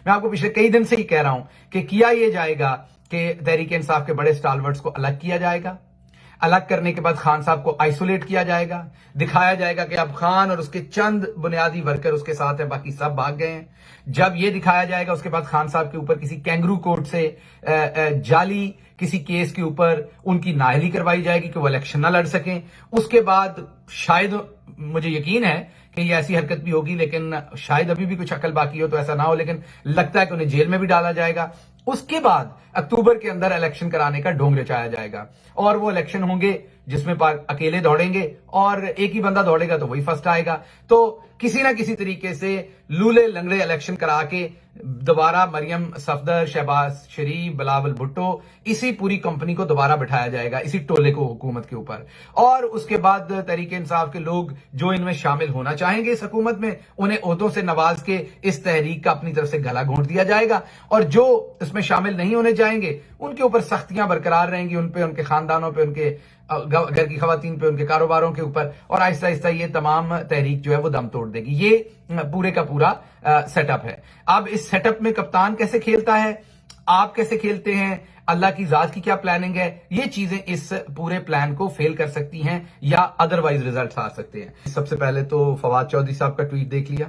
میں آپ کو پچھلے کئی دن سے ہی کہہ رہا ہوں کہ کیا یہ جائے گا کہ تحریک انصاف کے بڑے اسٹالورٹس کو الگ کیا جائے گا. الگ کرنے کے بعد خان صاحب کو آئسولیٹ کیا جائے گا, دکھایا جائے گا کہ اب خان اور اس کے چند بنیادی ورکر اس کے ساتھ ہیں, باقی سب بھاگ گئے ہیں. جب یہ دکھایا جائے گا اس کے بعد خان صاحب کے اوپر کسی کینگرو کورٹ سے جعلی کسی کیس کے اوپر ان کی نااہلی کروائی جائے گی کہ وہ الیکشن نہ لڑ سکیں. اس کے بعد شاید, مجھے یقین ہے کہ یہ ایسی حرکت بھی ہوگی, لیکن شاید ابھی بھی کچھ عقل باقی ہو تو ایسا نہ ہو, لیکن لگتا ہے کہ انہیں جیل میں بھی ڈالا جائے گا. اس کے بعد اکتوبر کے اندر الیکشن کرانے کا ڈھونگ رچایا جائے گا, اور وہ الیکشن ہوں گے جس میں اکیلے دوڑیں گے اور ایک ہی بندہ دوڑے گا تو وہی فرسٹ آئے گا. تو کسی نہ کسی طریقے سے لولے لنگڑے الیکشن کرا کے دوبارہ مریم صفدر, شہباز شریف, بلاول بھٹو, اسی پوری کمپنی کو دوبارہ بٹھایا جائے گا, اسی ٹولے کو حکومت کے اوپر. اور اس کے بعد تحریک انصاف کے لوگ جو ان میں شامل ہونا چاہیں گے اس حکومت میں, انہیں عہدوں سے نواز کے اس تحریک کا اپنی طرف سے گلا گھونٹ دیا جائے گا, اور جو اس میں شامل نہیں ہونے جائیں گے ان کے اوپر سختیاں برقرار رہیں گی, ان پہ, ان کے خاندانوں پہ, ان کے گھر کی خواتین پہ, ان کے کاروباروں کے اوپر, اور آہستہ آہستہ یہ تمام تحریک جو ہے وہ دم توڑ دے گی. یہ پورے کا پورا سیٹ اپ ہے. اب اس سیٹ اپ میں کپتان کیسے کھیلتا ہے, آپ کیسے کھیلتے ہیں, اللہ کی ذات کی کیا پلاننگ ہے, یہ چیزیں اس پورے پلان کو فیل کر سکتی ہیں یا ادروائز ریزلٹس آ سکتے ہیں. سب سے پہلے تو فواد چودھری صاحب کا ٹویٹ دیکھ لیا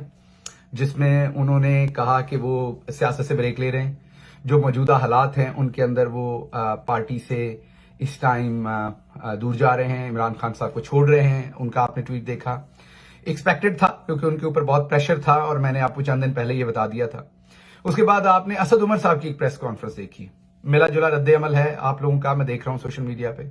جس میں انہوں نے کہا کہ وہ سیاست سے بریک لے رہے ہیں, جو موجودہ حالات ہیں ان کے اندر وہ پارٹی سے اس ٹائم دور جا رہے ہیں, عمران خان صاحب کو چھوڑ رہے ہیں. ان کا آپ نے ٹویٹ دیکھا, ایکسپیکٹڈ تھا کیونکہ ان کے اوپر بہت پریشر تھا, اور میں نے آپ کو چند دن پہلے یہ بتا دیا تھا. اس کے بعد آپ نے اسد عمر صاحب کی ایک پریس کانفرنس دیکھی, ملا جلا رد عمل ہے آپ لوگوں کا, میں دیکھ رہا ہوں سوشل میڈیا پہ.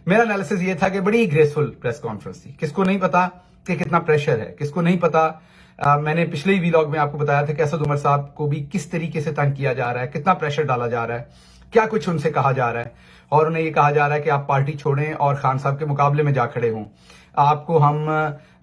میرا انالیسس یہ تھا کہ بڑی گریسفل پریس کانفرنس تھی. کس کو نہیں پتا کہ کتنا پریشر ہے, کس کو نہیں پتا. میں نے پچھلے ہی ویلاگ میں آپ کو بتایا تھا کہ اسد عمر صاحب کو بھی کس طریقے سے تنگ کیا جا رہا ہے, کتنا پریشر ڈالا جا رہا ہے, کیا کچھ ان سے کہا جا رہا ہے, اور انہیں یہ کہا جا رہا ہے کہ آپ پارٹی چھوڑیں اور خان صاحب کے مقابلے میں جا کھڑے ہوں, آپ کو ہم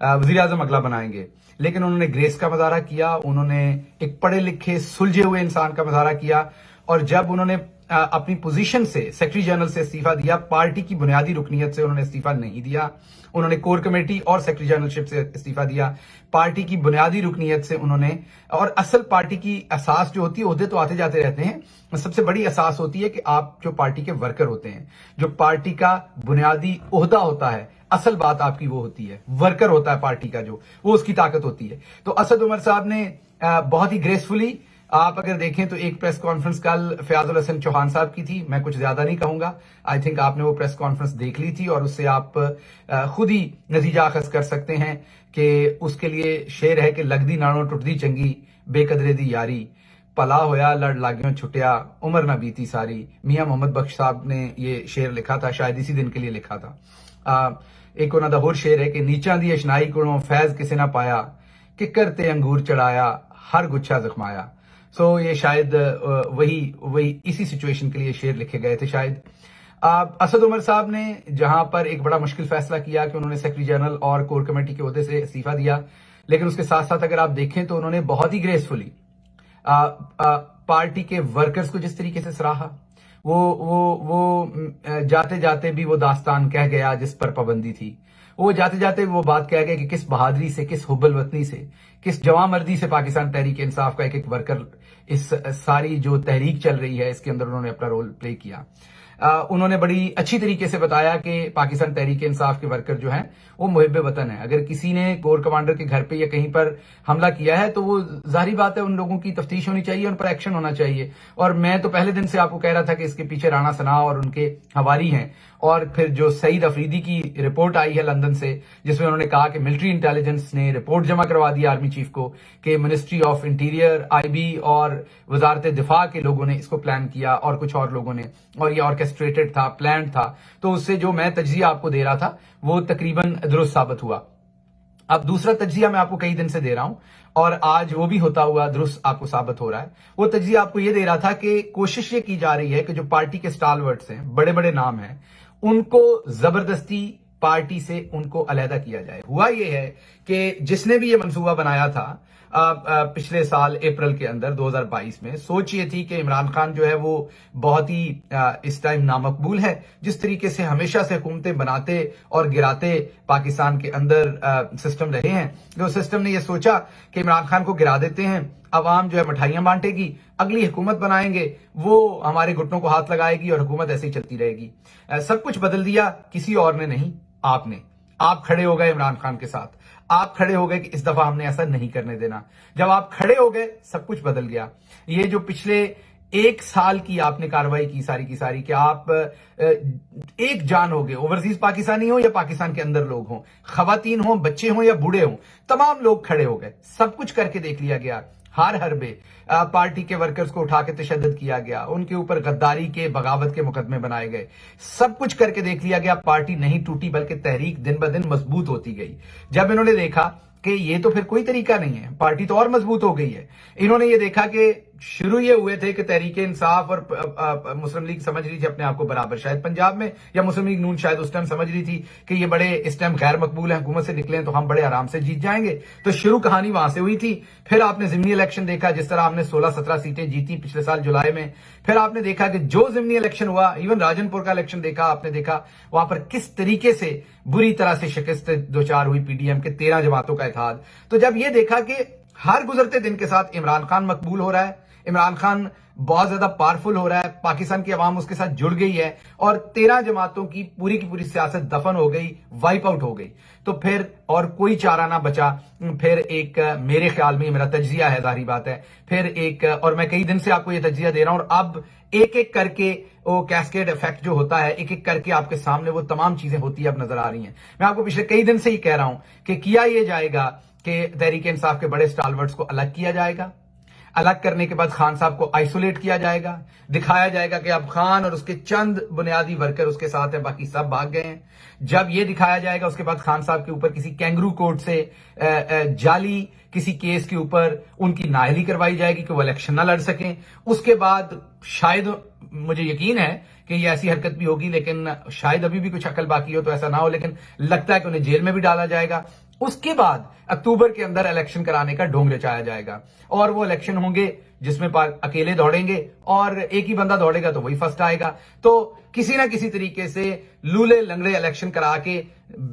وزیر اعظم اگلا بنائیں گے. لیکن انہوں نے گریس کا مظاہرہ کیا, انہوں نے ایک پڑھے لکھے سلجھے ہوئے انسان کا مظاہرہ کیا, اور جب انہوں نے اپنی پوزیشن سے سیکرٹری جنرل سے استعفیٰ دیا, پارٹی کی بنیادی رکنیت سے انہوں نے استعفیٰ نہیں دیا, انہوں نے کور کمیٹی اور سیکرٹری جنرل شپ سے استعفیٰ دیا, پارٹی کی بنیادی رکنیت سے انہوں نے. اور اصل پارٹی کی اساس جو ہوتی ہے, عہدے تو آتے جاتے رہتے ہیں, سب سے بڑی اساس ہوتی ہے کہ آپ جو پارٹی کے ورکر ہوتے ہیں, جو پارٹی کا بنیادی عہدہ ہوتا ہے, اصل بات آپ کی وہ ہوتی ہے, ورکر ہوتا ہے پارٹی کا, جو وہ اس کی طاقت ہوتی ہے. تو اسد عمر صاحب نے بہت ہی گریسفلی, آپ اگر دیکھیں تو ایک پریس کانفرنس کل فیاض الحسن چوہان صاحب کی تھی, میں کچھ زیادہ نہیں کہوں گا, آئی تھنک آپ نے وہ پریس کانفرنس دیکھ لی تھی, اور اس سے آپ خود ہی نتیجہ اخذ کر سکتے ہیں کہ اس کے لیے شعر ہے کہ لگدی ناڑوں ٹوٹدی چنگی, بے قدرے دی یاری, پلا ہویا لڑ لاگیوں چھٹیا, عمر نہ بیتی ساری. میاں محمد بخش صاحب نے یہ شعر لکھا تھا, شاید اسی دن کے لیے لکھا تھا. ایک انہوں دا ہور شعر ہے کہ نیچاں دی اشنائی کڑوں فیض کسے نہ پایا, ککر تے انگور چڑھایا ہر گچھا زخمایا. سو یہ شاید وہی اسی سچویشن کے لیے شعر لکھے گئے تھے شاید. اسد عمر صاحب نے جہاں پر ایک بڑا مشکل فیصلہ کیا کہ انہوں نے سیکرٹری جنرل اور کور کمیٹی کے عہدے سے استعفیٰ دیا, لیکن اس کے ساتھ ساتھ اگر آپ دیکھیں تو انہوں نے بہت ہی گریسفلی پارٹی کے ورکرز کو جس طریقے سے سراہا, وہ جاتے جاتے بھی وہ داستان کہہ گیا جس پر پابندی تھی, وہ جاتے جاتے وہ بات کہہ گئے کہ کس بہادری سے, کس حب الوطنی سے, کس جواں مردی سے پاکستان تحریک انصاف کا ایک ورکر اس ساری جو تحریک چل رہی ہے اس کے اندر انہوں نے اپنا رول پلے کیا. انہوں نے بڑی اچھی طریقے سے بتایا کہ پاکستان تحریک انصاف کے ورکر جو ہیں وہ محب وطن ہیں. اگر کسی نے کور کمانڈر کے گھر پہ یا کہیں پر حملہ کیا ہے تو وہ ظاہری بات ہے ان لوگوں کی تفتیش ہونی چاہیے, ان پر ایکشن ہونا چاہیے. اور میں تو پہلے دن سے آپ کو کہہ رہا تھا کہ اس کے پیچھے رانا ثنا اور ان کے ہواری ہیں. اور پھر جو سعید افریدی کی رپورٹ آئی ہے لندن سے, جس میں انہوں نے کہا کہ ملٹری انٹیلیجنس نے رپورٹ جمع کروا دی آرمی چیف کو کہ ministry of interior, I B اور وزارت دفاع کے لوگوں نے اس کو پلان کیا, اور کچھ اور لوگوں نے, اور یہ آرکیسٹریٹڈ تھا, پلانڈ تھا. تو اس سے جو میں تجزیہ آپ کو دے رہا تھا وہ تقریباً درست ثابت ہوا. اب دوسرا تجزیہ میں آپ کو کئی دن سے دے رہا ہوں, اور آج وہ بھی ہوتا ہوا درست آپ کو ثابت ہو رہا ہے. وہ تجزیہ آپ کو یہ دے رہا تھا کہ کوشش یہ کی جا رہی ہے کہ جو پارٹی کے اسٹالورٹس ہیں, بڑے بڑے نام ہیں, ان کو زبردستی پارٹی سے ان کو علیحدہ کیا جائے. ہوا یہ ہے کہ جس نے بھی یہ منصوبہ بنایا تھا پچھلے سال اپریل کے اندر 2022 میں سوچ یہ تھی کہ عمران خان جو ہے وہ بہت ہی اس ٹائم نامقبول ہے. جس طریقے سے ہمیشہ سے حکومتیں بناتے اور گراتے پاکستان کے اندر سسٹم رہے ہیں، جو سسٹم نے یہ سوچا کہ عمران خان کو گرا دیتے ہیں، عوام جو ہے مٹھائیاں بانٹے گی، اگلی حکومت بنائیں گے، وہ ہمارے گھٹنوں کو ہاتھ لگائے گی اور حکومت ایسے ہی چلتی رہے گی. سب کچھ بدل دیا کسی اور نے نہیں، آپ نے. آپ کھڑے ہو گئے عمران خان کے ساتھ، آپ کھڑے ہو گئے کہ اس دفعہ ہم نے ایسا نہیں کرنے دینا. جب آپ کھڑے ہو گئے سب کچھ بدل گیا. یہ جو پچھلے ایک سال کی آپ نے کارروائی کی ساری کی ساری کہ آپ ایک جان ہو گئے، اوورسیز پاکستانی ہوں یا پاکستان کے اندر لوگ ہوں، خواتین ہوں، بچے ہوں یا بوڑھے ہوں، تمام لوگ کھڑے ہو گئے. سب کچھ کر کے دیکھ لیا گیا. ہر حربے پارٹی کے ورکرز کو اٹھا کے تشدد کیا گیا، ان کے اوپر غداری کے، بغاوت کے مقدمے بنائے گئے. سب کچھ کر کے دیکھ لیا گیا. پارٹی نہیں ٹوٹی بلکہ تحریک دن بدن مضبوط ہوتی گئی. جب انہوں نے دیکھا کہ یہ تو پھر کوئی طریقہ نہیں ہے، پارٹی تو اور مضبوط ہو گئی ہے، انہوں نے یہ دیکھا کہ شروع یہ ہوئے تھے کہ تحریک انصاف اور مسلم لیگ سمجھ رہی تھی اپنے آپ کو برابر، شاید پنجاب میں، یا مسلم لیگ نون شاید اس ٹائم سمجھ رہی تھی کہ یہ بڑے اس ٹائم غیر مقبول ہیں، حکومت سے نکلیں تو ہم بڑے آرام سے جیت جائیں گے. تو شروع کہانی وہاں سے ہوئی تھی. پھر آپ نے ضمنی الیکشن دیکھا، جس طرح ہم نے 16-17 سیٹیں جیتی پچھلے سال جولائی میں. پھر آپ نے دیکھا کہ جو ضمنی الیکشن ہوا، ایون راجن پور کا الیکشن دیکھا، آپ نے دیکھا وہاں پر کس طریقے سے بری طرح سے شکست دوچار ہوئی پی ڈی ایم کے 13 جماعتوں کا اتحاد. تو جب یہ دیکھا کہ ہر گزرتے دن کے ساتھ عمران خان مقبول ہو رہا ہے، عمران خان بہت زیادہ پاورفل ہو رہا ہے، پاکستان کی عوام اس کے ساتھ جڑ گئی ہے اور 13 جماعتوں کی پوری سیاست دفن ہو گئی، وائپ آؤٹ ہو گئی، تو پھر اور کوئی چارہ نہ بچا. پھر ایک میرے خیال میں، میرا تجزیہ ہے، ظاہری بات ہے، پھر ایک، اور میں کئی دن سے آپ کو یہ تجزیہ دے رہا ہوں، اور اب ایک ایک کر کے وہ کیسکیڈ افیکٹ جو ہوتا ہے، ایک ایک کر کے آپ کے سامنے وہ تمام چیزیں ہوتی اب نظر آ رہی ہیں. میں آپ کو پچھلے کئی دن سے ہی کہہ رہا ہوں کہ کیا یہ جائے گا کہ تحریک انصاف کے بڑے سٹالورٹس کو الگ کیا جائے گا. الگ کرنے کے بعد خان صاحب کو آئسولیٹ کیا جائے گا، دکھایا جائے گا کہ اب خان اور اس کے چند بنیادی ورکر اس کے ساتھ ہیں، باقی سب بھاگ گئے ہیں. جب یہ دکھایا جائے گا، اس کے بعد خان صاحب کے اوپر کسی کینگرو کورٹ سے جعلی کسی کیس کے اوپر ان کی نااہلی کروائی جائے گی کہ وہ الیکشن نہ لڑ سکیں. اس کے بعد شاید، مجھے یقین ہے کہ یہ ایسی حرکت بھی ہوگی، لیکن شاید ابھی بھی کچھ عقل باقی ہو تو ایسا نہ ہو، لیکن لگتا ہے کہ انہیں جیل میں بھی ڈالا جائے گا. اس کے بعد اکتوبر کے اندر الیکشن کرانے کا ڈھونگ رچایا جائے گا، اور وہ الیکشن ہوں گے جس میں اکیلے دوڑیں گے اور ایک ہی بندہ دوڑے گا تو وہی فرسٹ آئے گا. تو کسی نہ کسی طریقے سے لولے لنگڑے الیکشن کرا کے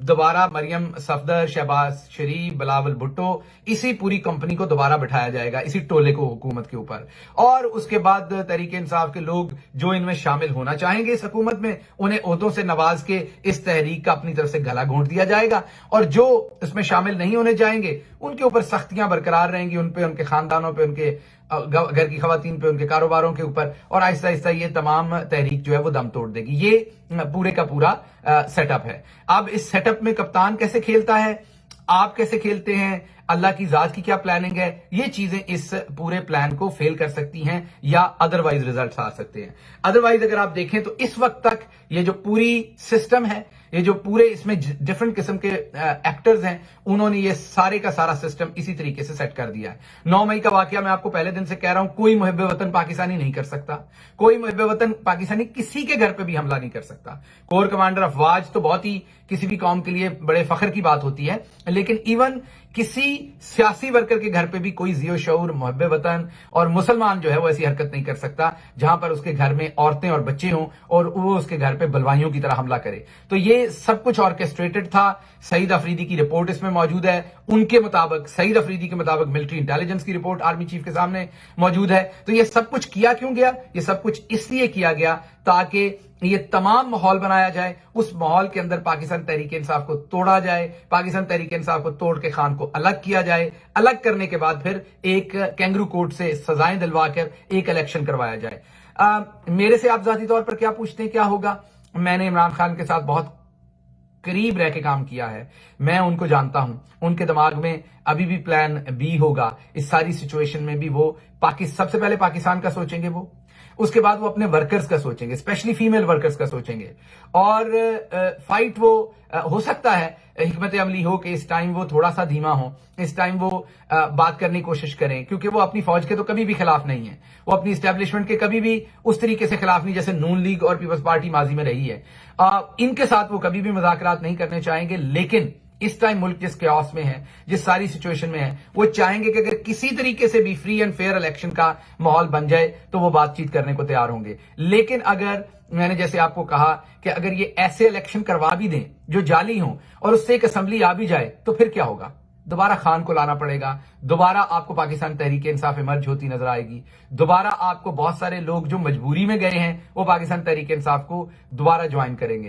دوبارہ مریم صفدر، شہباز شریف، بلاول بھٹو، اسی پوری کمپنی کو دوبارہ بٹھایا جائے گا، اسی ٹولے کو حکومت کے اوپر. اور اس کے بعد تحریک انصاف کے لوگ جو ان میں شامل ہونا چاہیں گے اس حکومت میں، انہیں عہدوں سے نواز کے اس تحریک کا اپنی طرف سے گلا گھونٹ دیا جائے گا، اور جو اس میں شامل نہیں ہونے جائیں گے ان کے اوپر سختیاں برقرار رہیں گی، ان پہ، ان کے خاندانوں پہ، ان کے گھر کی خواتین پہ، ان کے کاروباروں کے اوپر، اور آہستہ آہستہ یہ تمام تحریک جو ہے وہ دم توڑ دے گی. یہ پورے کا پورا سیٹ اپ ہے. اب اس سیٹ اپ میں کپتان کیسے کھیلتا ہے، آپ کیسے کھیلتے ہیں، اللہ کی ذات کی کیا پلاننگ ہے، یہ چیزیں اس پورے پلان کو فیل کر سکتی ہیں یا ادروائز ریزلٹس آ سکتے ہیں. ادروائز اگر آپ دیکھیں تو اس وقت تک یہ جو پوری سسٹم ہے، یہ جو پورے اس میں ڈفرنٹ قسم کے ایکٹرز ہیں، انہوں نے یہ سارے کا سارا سسٹم اسی طریقے سے سیٹ کر دیا ہے. 9 مئی کا واقعہ میں آپ کو پہلے دن سے کہہ رہا ہوں، کوئی محب وطن پاکستانی نہیں کر سکتا، کوئی محب وطن پاکستانی کسی کے گھر پہ بھی حملہ نہیں کر سکتا. کور کمانڈر افواج تو بہت ہی کسی بھی قوم کے لیے بڑے فخر کی بات ہوتی ہے، لیکن ایون کسی سیاسی ورکر کے گھر پہ بھی کوئی ذی و شعور محب وطن اور مسلمان جو ہے وہ ایسی حرکت نہیں کر سکتا جہاں پر اس کے گھر میں عورتیں اور بچے ہوں اور وہ اس کے گھر پہ بلوائیوں کی طرح حملہ کرے. تو یہ سب کچھ آرکیسٹریٹڈ تھا. سعید افریدی کی رپورٹ اس میں موجود ہے. ان کے مطابق، سعید افریدی کے مطابق، ملٹری انٹیلیجنس کی رپورٹ آرمی چیف کے سامنے موجود ہے. تو یہ سب کچھ کیا کیوں گیا؟ یہ سب کچھ اس لیے کیا گیا تاکہ یہ تمام ماحول بنایا جائے، اس ماحول کے اندر پاکستان تحریک انصاف کو توڑا جائے، پاکستان تحریک انصاف کو توڑ کے خان کو الگ کیا جائے، الگ کرنے کے بعد پھر ایک کینگرو کورٹ سے سزائیں دلوا کر ایک الیکشن کروایا جائے. میرے سے آپ ذاتی طور پر کیا پوچھتے ہیں کیا ہوگا؟ میں نے عمران خان کے ساتھ بہت قریب رہ کے کام کیا ہے، میں ان کو جانتا ہوں. ان کے دماغ میں ابھی بھی پلان بی ہوگا اس ساری سچویشن میں بھی. وہ سب سے پہلے پاکستان کا سوچیں گے، وہ اس کے بعد وہ اپنے ورکرز کا سوچیں گے، اسپیشلی فیمیل ورکرز کا سوچیں گے. اور فائٹ وہ ہو سکتا ہے حکمت عملی ہو کہ اس ٹائم وہ تھوڑا سا دھیما ہو، اس ٹائم وہ بات کرنے کی کوشش کریں، کیونکہ وہ اپنی فوج کے تو کبھی بھی خلاف نہیں ہیں، وہ اپنی اسٹیبلشمنٹ کے کبھی بھی اس طریقے سے خلاف نہیں جیسے نون لیگ اور پیپلز پارٹی ماضی میں رہی ہے. ان کے ساتھ وہ کبھی بھی مذاکرات نہیں کرنے چاہیں گے، لیکن اس ٹائم ملک جس کیوس میں ہے، جس ساری سچویشن میں ہے، وہ چاہیں گے کہ اگر کسی طریقے سے بھی فری اینڈ فیئر الیکشن کا ماحول بن جائے تو وہ بات چیت کرنے کو تیار ہوں گے. لیکن اگر میں نے جیسے آپ کو کہا کہ اگر یہ ایسے الیکشن کروا بھی دیں جو جعلی ہوں اور اس سے ایک اسمبلی آ بھی جائے تو پھر کیا ہوگا؟ دوبارہ خان کو لانا پڑے گا، دوبارہ آپ کو پاکستان تحریک انصاف ایمرج ہوتی نظر آئے گی، دوبارہ آپ کو بہت سارے لوگ جو مجبوری میں گئے ہیں وہ پاکستان تحریک انصاف کو دوبارہ جوائن کریں گے.